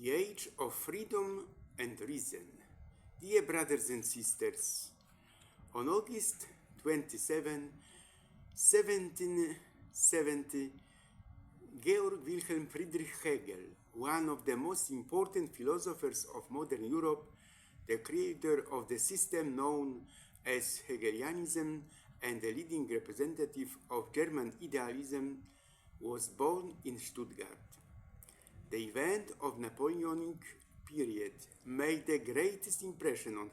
The Age of Freedom and Reason. Dear brothers and sisters, on August 27, 1770, Georg Wilhelm Friedrich Hegel, one of the most important philosophers of modern Europe, the creator of the system known as Hegelianism and the leading representative of German idealism, was born in Stuttgart. The event of Napoleonic period made the greatest impression on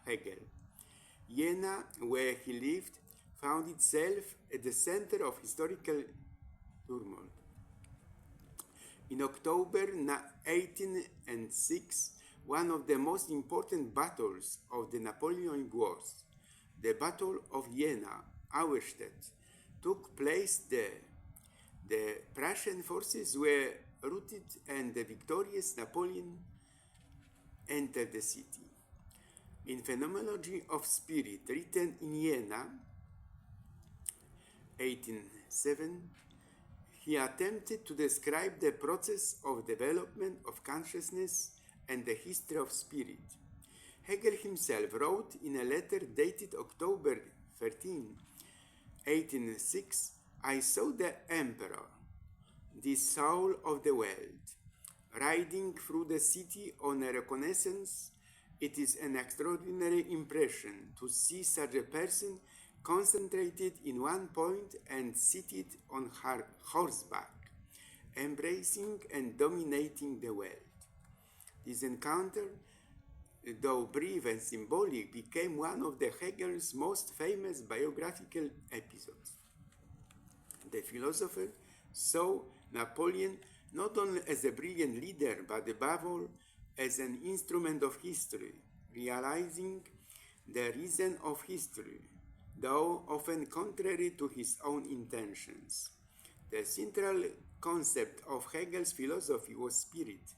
Hegel. Jena, where he lived, found itself at the center of historical turmoil. In October 1806, one of the most important battles of the Napoleonic Wars, the Battle of Jena, Auerstedt, took place there. The Prussian forces were routed and the victorious Napoleon entered the city. In Phenomenology of Spirit, written in Jena, 1807, he attempted to describe the process of development of consciousness and the history of spirit. Hegel himself wrote in a letter dated October 13, 1806, "I saw the emperor, the soul of the world, riding through the city on a reconnaissance. It is an extraordinary impression to see such a person concentrated in one point and seated on horseback, embracing and dominating the world." This encounter, though brief and symbolic, became one of Hegel's most famous biographical episodes. The philosopher saw Napoleon not only as a brilliant leader, but above all as an instrument of history, realizing the reason of history, though often contrary to his own intentions. The central concept of Hegel's philosophy was spirit,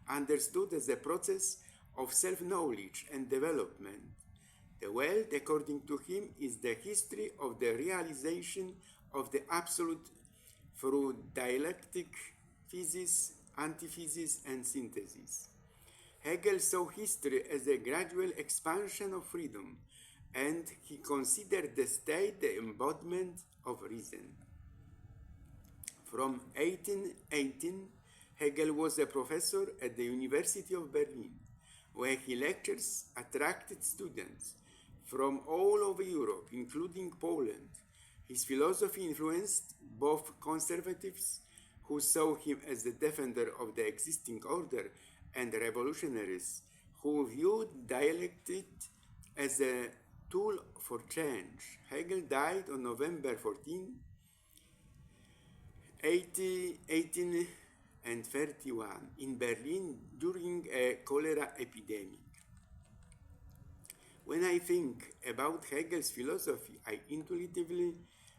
understood as a process of self-knowledge and development. The world, according to him, is the history of the realization of the absolute through dialectic, physis, antithesis, and synthesis. Hegel saw history as a gradual expansion of freedom, and he considered the state the embodiment of reason. From 1818, Hegel was a professor at the University of Berlin, where his lectures attracted students from all over Europe, including Poland. His philosophy influenced both conservatives, who saw him as the defender of the existing order, and revolutionaries, who viewed dialectic as a tool for change. Hegel died on November 14, 1831 in Berlin during a cholera epidemic. When I think about Hegel's philosophy, I intuitively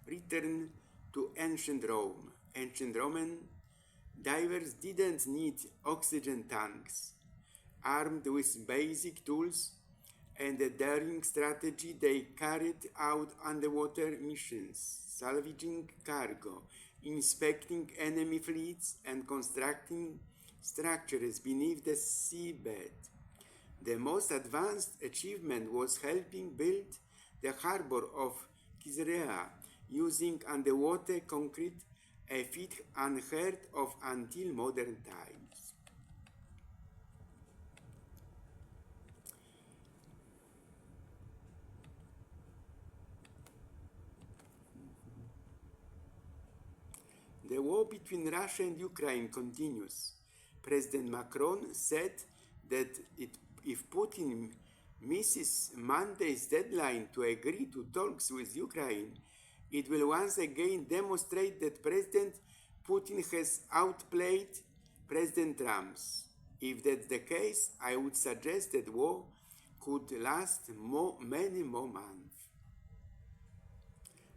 return to ancient Rome. Ancient Roman divers didn't need oxygen tanks. Armed with basic tools and a daring strategy, they carried out underwater missions, salvaging cargo, inspecting enemy fleets, and constructing structures beneath the seabed. The most advanced achievement was helping build the harbor of Caesarea using underwater concrete, a feat unheard of until modern times. The war between Russia and Ukraine continues. President Macron said that if Putin misses Monday's deadline to agree to talks with Ukraine, it will once again demonstrate that President Putin has outplayed President Trump. If that's the case, I would suggest that war could last many more months.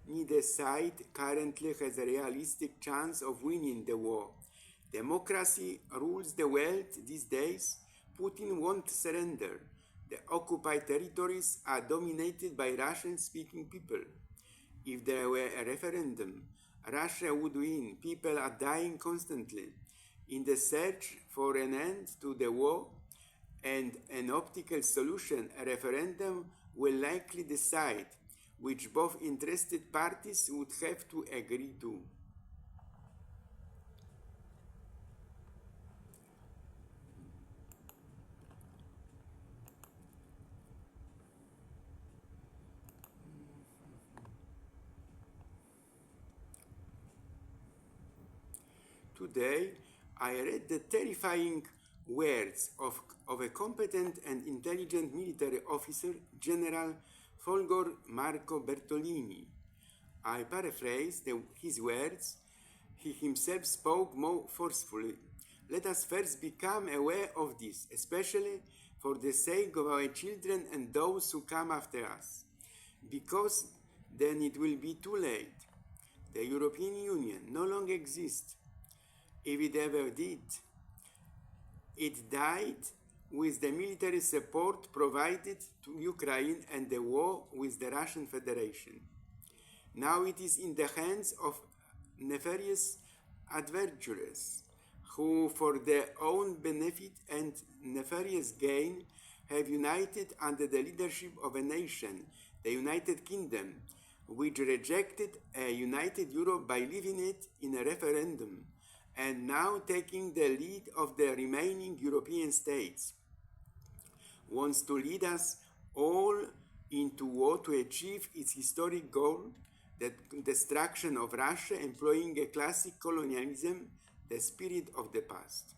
Neither side currently has a realistic chance of winning the war. Democracy rules the world these days. Putin won't surrender. The occupied territories are dominated by Russian-speaking people. If there were a referendum, Russia would win. People are dying constantly. In the search for an end to the war and an optical solution, a referendum will likely decide, which both interested parties would have to agree to. Today, I read the terrifying words of a competent and intelligent military officer, General Folgor Marco Bertolini. I paraphrase his words. He himself spoke more forcefully. Let us first become aware of this, especially for the sake of our children and those who come after us, because then it will be too late. The European Union no longer exists. If it ever did, it died with the military support provided to Ukraine and the war with the Russian Federation. Now it is in the hands of nefarious adventurers who, for their own benefit and nefarious gain, have united under the leadership of a nation, the United Kingdom, which rejected a united Europe by leaving it in a referendum, and now taking the lead of the remaining European states, wants to lead us all into war to achieve its historic goal, the destruction of Russia, employing a classic colonialism, the spirit of the past.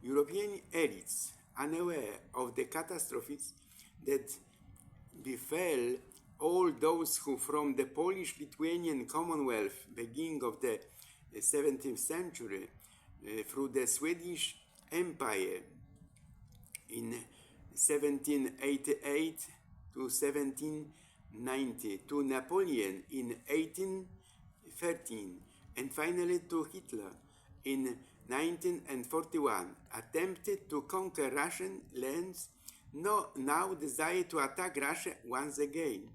European elites, unaware of the catastrophes that befell all those who from the Polish-Lithuanian Commonwealth, beginning of the 17th century, through the Swedish Empire in 1788 to 1790, to Napoleon in 1813, and finally to Hitler in 1941, attempted to conquer Russian lands, now desire to attack Russia once again,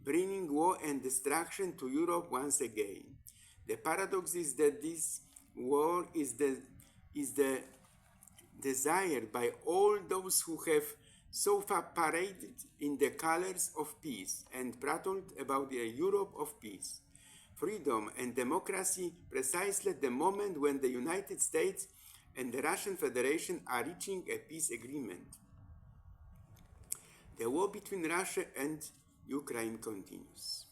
bringing war and destruction to Europe once again. The paradox is that this war is desired by all those who have so far paraded in the colors of peace and prattled about a Europe of peace, freedom and democracy, precisely at the moment when the United States and the Russian Federation are reaching a peace agreement. The war between Russia and Ukraine continues.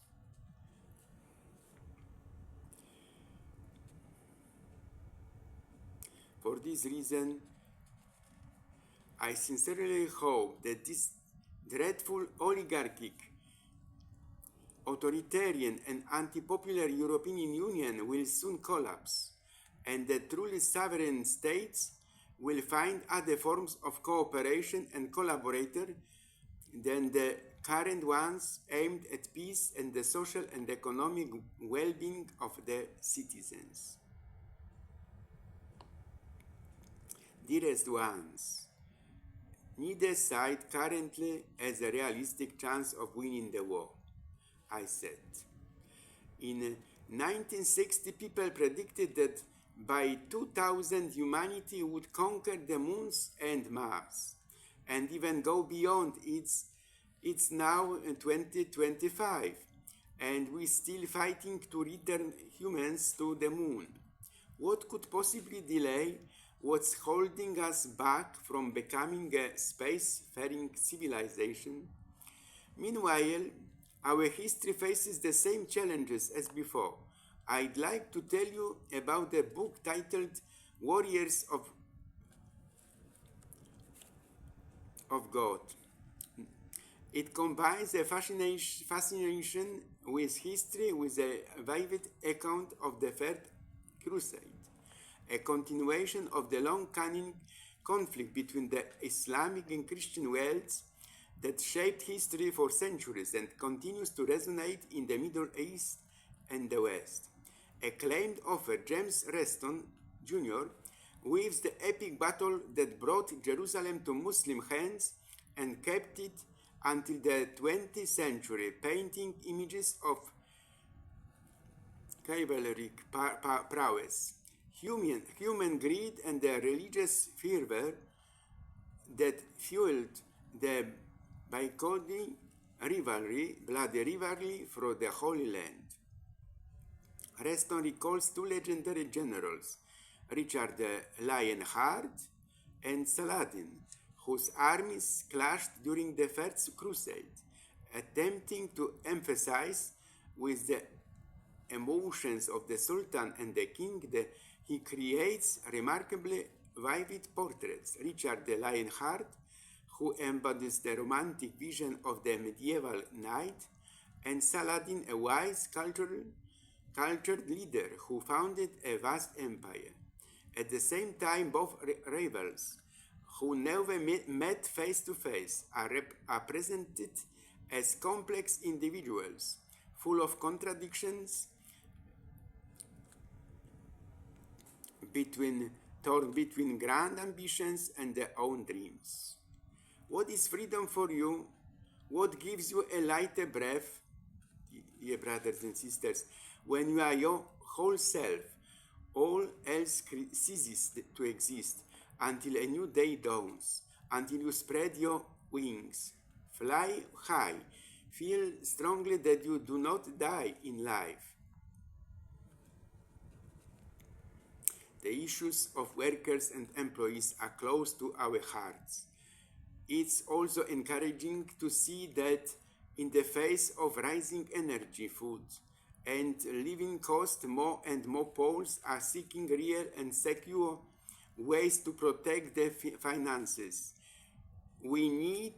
For this reason, I sincerely hope that this dreadful oligarchic, authoritarian and anti-popular European Union will soon collapse, and that truly sovereign states will find other forms of cooperation and collaboration than the current ones aimed at peace and the social and economic well-being of their citizens. Dearest ones, neither side currently has a realistic chance of winning the war, I said. In 1960, people predicted that by 2000 humanity would conquer the moons and Mars, and even go beyond. It's now 2025, and we're still fighting to return humans to the moon. What could possibly delay what's holding us back from becoming a space-faring civilization? Meanwhile, our history faces the same challenges as before. I'd like to tell you about the book titled Warriors of God. It combines a fascination with history with a vivid account of the Third Crusade, a continuation of the long-running conflict between the Islamic and Christian worlds that shaped history for centuries and continues to resonate in the Middle East and the West. Acclaimed author James Reston Jr. weaves the epic battle that brought Jerusalem to Muslim hands and kept it until the 20th century, painting images of chivalric prowess, human greed and the religious fervor that fueled the bloody rivalry for the Holy Land. Reston recalls two legendary generals, Richard the Lionheart and Saladin, whose armies clashed during the First Crusade, attempting to emphasize with the emotions of the Sultan and the King that he creates remarkably vivid portraits. Richard the Lionheart, who embodies the romantic vision of the medieval knight, and Saladin, a wise, cultured leader who founded a vast empire. At the same time, both rivals, who never met face to face, are presented as complex individuals, full of contradictions, torn between grand ambitions and their own dreams. What is freedom for you? What gives you a lighter breath, dear brothers and sisters, when you are your whole self? All else ceases to exist until a new day dawns, until you spread your wings, fly high, feel strongly that you do not die in life. The issues of workers and employees are close to our hearts. It's also encouraging to see that in the face of rising energy, food, and living costs, more and more Poles are seeking real and secure ways to protect their finances. We need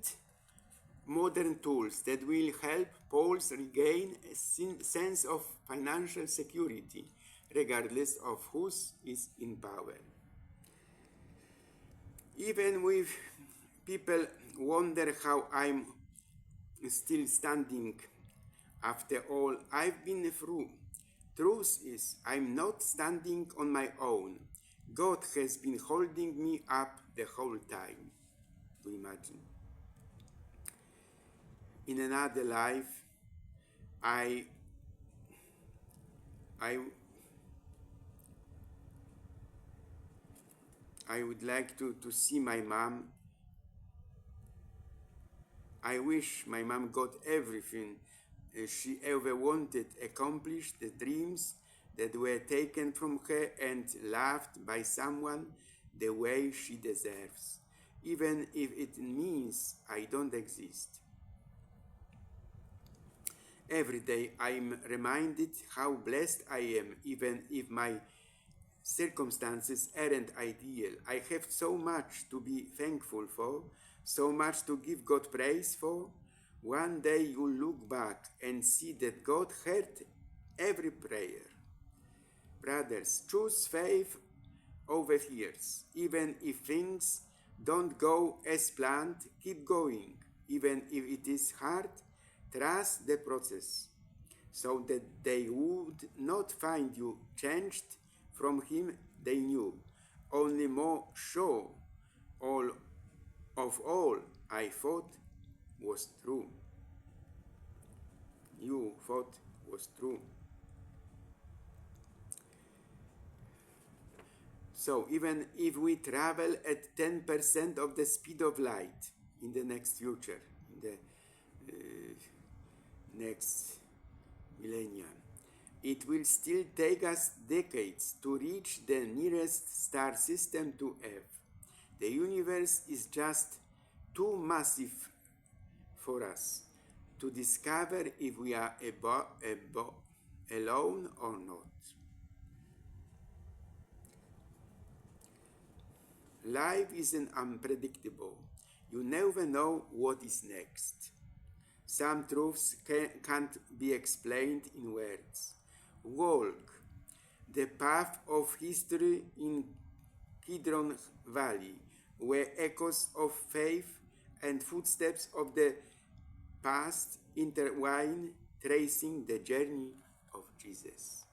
modern tools that will help Poles regain a sense of financial security, regardless of who is in power. Even if people wonder how I'm still standing after all I've been through, truth is I'm not standing on my own. God has been holding me up the whole time. Do you imagine? In another life, I would like to see my mom. I wish my mom got everything she ever wanted accomplished, the dreams that were taken from her and loved by someone the way she deserves, even if it means I don't exist. Every day I'm reminded how blessed I am, even if my circumstances aren't ideal. I have so much to be thankful for, so much to give God praise for. One day you'll look back and see that God heard every prayer. Brothers, choose faith over fears. Even if things don't go as planned, keep going. Even if it is hard, trust the process, so that they would not find you changed from Him they knew, only more sure all I thought was true. You thought was true. So even if we travel at 10% of the speed of light in the next future, in the next millennium, it will still take us decades to reach the nearest star system to Earth. The universe is just too massive for us to discover if we are alone or not. Life isn't unpredictable. You never know what is next. Some truths can't be explained in words. Walk the path of history in Kidron Valley, where echoes of faith and footsteps of the past intertwine, tracing the journey of Jesus.